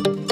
नमस्कार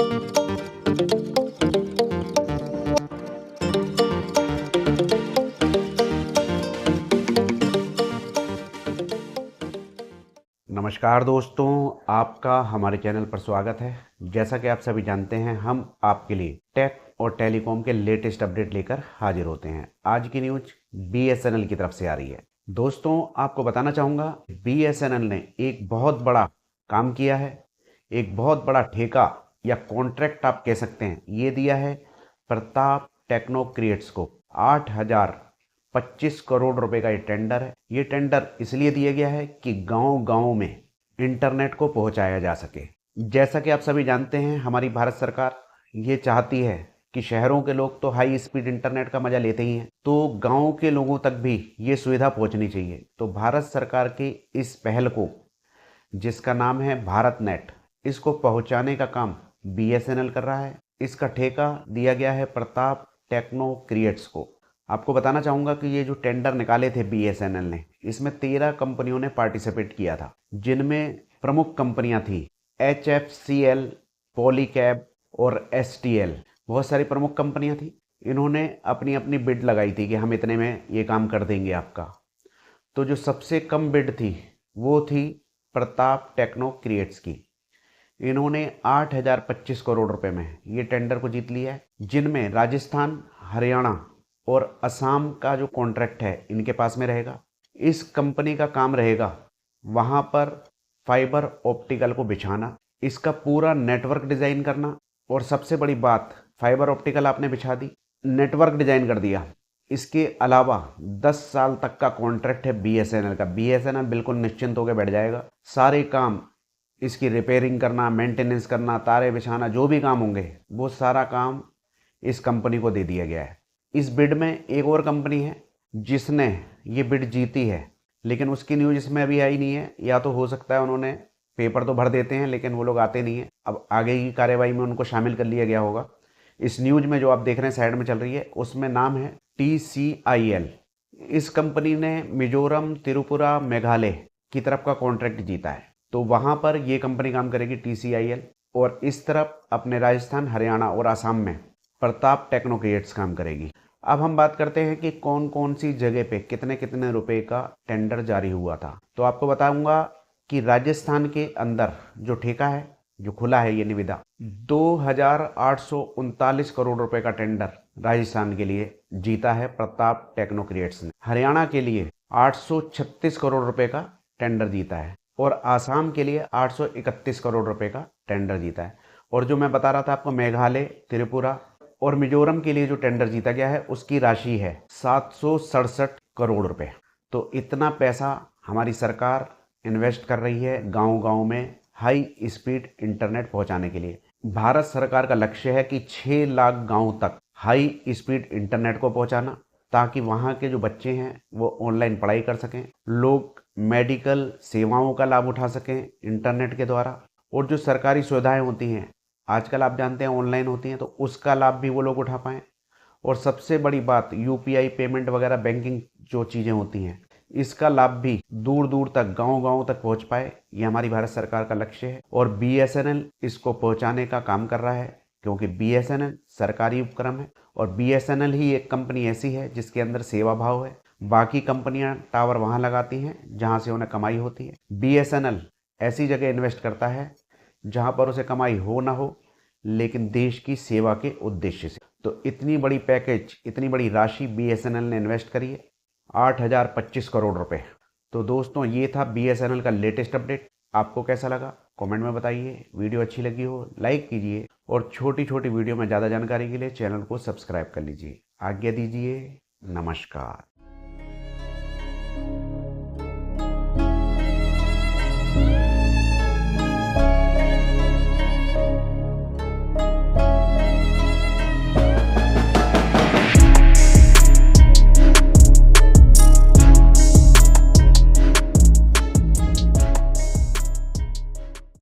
दोस्तों, आपका हमारे चैनल पर स्वागत है। जैसा कि आप सभी जानते हैं, हम आपके लिए टेक और टेलीकॉम के लेटेस्ट अपडेट लेकर हाजिर होते हैं। आज की न्यूज बीएसएनएल की तरफ से आ रही है। दोस्तों, आपको बताना चाहूँगा, बीएसएनएल ने एक बहुत बड़ा काम किया है। एक बहुत बड़ा ठेका या कॉन्ट्रैक्ट आप कह सकते हैं, ये दिया है प्रताप टेक्नो क्रिएट्स को। 8,025 करोड़ रुपए का ये टेंडर है। ये टेंडर इसलिए दिया गया है कि गांव-गांव में इंटरनेट को पहुंचाया जा सके। जैसा कि आप सभी जानते हैं, हमारी भारत सरकार ये चाहती है कि शहरों के लोग तो हाई स्पीड इंटरनेट का मजा लेते ही हैं, तो गांव के लोगों तक भी ये सुविधा पहुंचनी चाहिए। तो भारत सरकार की इस पहल को, जिसका नाम है भारत नेट, इसको पहुंचाने का काम बीएसएनएल कर रहा है। इसका ठेका दिया गया है प्रताप टेक्नो क्रिएट्स को। आपको बताना चाहूँगा कि ये जो टेंडर निकाले थे बीएसएनएल ने, इसमें 13 कंपनियों ने पार्टिसिपेट किया था, जिनमें प्रमुख कंपनियां थी HFCL, पॉलीकैब और STL। बहुत सारी प्रमुख कंपनियां थी। इन्होंने अपनी अपनी बिड लगाई थी कि हम इतने में ये काम कर देंगे आपका। तो जो सबसे कम बिड थी वो थी प्रताप टेक्नो क्रिएट्स की। इन्होंने 8,025 करोड़ रुपए में ये टेंडर को जीत लिया है, जिनमें राजस्थान, हरियाणा और असम का जो कॉन्ट्रैक्ट है इनके पास में रहेगा। इस कंपनी का काम रहेगा वहाँ पर फाइबर ऑप्टिकल को बिछाना, इसका पूरा नेटवर्क डिज़ाइन करना। और सबसे बड़ी बात, फाइबर ऑप्टिकल आपने बिछा दी, नेटवर्क डिज़ाइन कर दिया। इसके अलावा 10 साल तक का कॉन्ट्रैक्ट है बीएसएनएल का। बीएसएनएल बिल्कुल निश्चिंत होकर बैठ जाएगा। सारे काम, इसकी रिपेयरिंग करना, मेंटेनेंस करना, तारे बिछाना, जो भी काम होंगे वो सारा काम इस कंपनी को दे दिया गया है। इस बिड में एक और कंपनी है जिसने ये बिड जीती है, लेकिन उसकी न्यूज़ इसमें अभी आई नहीं है। या तो हो सकता है उन्होंने पेपर तो भर देते हैं लेकिन वो लोग आते नहीं हैं। अब आगे की कार्यवाही में उनको शामिल कर लिया गया होगा। इस न्यूज़ में जो आप देख रहे हैं साइड में चल रही है, उसमें नाम है TCIL। इस कंपनी ने मिजोरम, त्रिपुरा, मेघालय की तरफ का कॉन्ट्रैक्ट जीता है, तो वहाँ पर ये कंपनी काम करेगी TCIL। और इस तरफ अपने राजस्थान, हरियाणा और असम में प्रताप टेक्नो क्रिएट्स काम करेगी। अब हम बात करते हैं कि कौन कौन सी जगह पे कितने कितने रुपए का टेंडर जारी हुआ था। तो आपको बताऊंगा कि राजस्थान के अंदर जो ठेका है, जो खुला है, ये निविदा 2,839 करोड़ रुपए का टेंडर राजस्थान के लिए जीता है प्रताप टेक्नो क्रिएट्स ने। हरियाणा के लिए 836 करोड़ रुपए का टेंडर जीता है और आसाम के लिए 831 करोड़ रुपए का टेंडर जीता है। और जो मैं बता रहा था आपको, मेघालय, त्रिपुरा और मिजोरम के लिए जो टेंडर जीता गया है, उसकी राशि है 767 करोड़ रुपए। तो इतना पैसा हमारी सरकार इन्वेस्ट कर रही है गांव-गांव में हाई स्पीड इंटरनेट पहुंचाने के लिए। भारत सरकार का लक्ष्य है कि 6 लाख गांव तक हाई स्पीड इंटरनेट को पहुंचाना, ताकि वहां के जो बच्चे हैं वो ऑनलाइन पढ़ाई कर सकें, लोग मेडिकल सेवाओं का लाभ उठा सकें इंटरनेट के द्वारा। और जो सरकारी सुविधाएं होती हैं, आजकल आप जानते हैं ऑनलाइन होती हैं, तो उसका लाभ भी वो लोग उठा पाएँ। और सबसे बड़ी बात, UPI पेमेंट वगैरह, बैंकिंग जो चीज़ें होती हैं, इसका लाभ भी दूर दूर तक, गांव-गांव तक पहुंच पाए। ये हमारी भारत सरकार का लक्ष्य है और बीएसएनएल इसको पहुंचाने का काम कर रहा है, क्योंकि बीएसएनएल सरकारी उपक्रम है और बीएसएनएल ही एक कंपनी ऐसी है जिसके अंदर सेवा भाव है। बाकी कंपनियां टावर वहां लगाती हैं जहां से उन्हें कमाई होती है। बीएसएनएल ऐसी जगह इन्वेस्ट करता है जहां पर उसे कमाई हो ना हो, लेकिन देश की सेवा के उद्देश्य से। तो इतनी बड़ी पैकेज, इतनी बड़ी राशि बीएसएनएल ने इन्वेस्ट करी है, 8,025 करोड़ रुपए। तो दोस्तों, ये था बीएसएनएल का लेटेस्ट अपडेट। आपको कैसा लगा कमेंट में बताइए। वीडियो अच्छी लगी हो लाइक कीजिए और छोटी छोटी वीडियो में ज़्यादा जानकारी के लिए चैनल को सब्सक्राइब कर लीजिए। आज्ञा दीजिए, नमस्कार।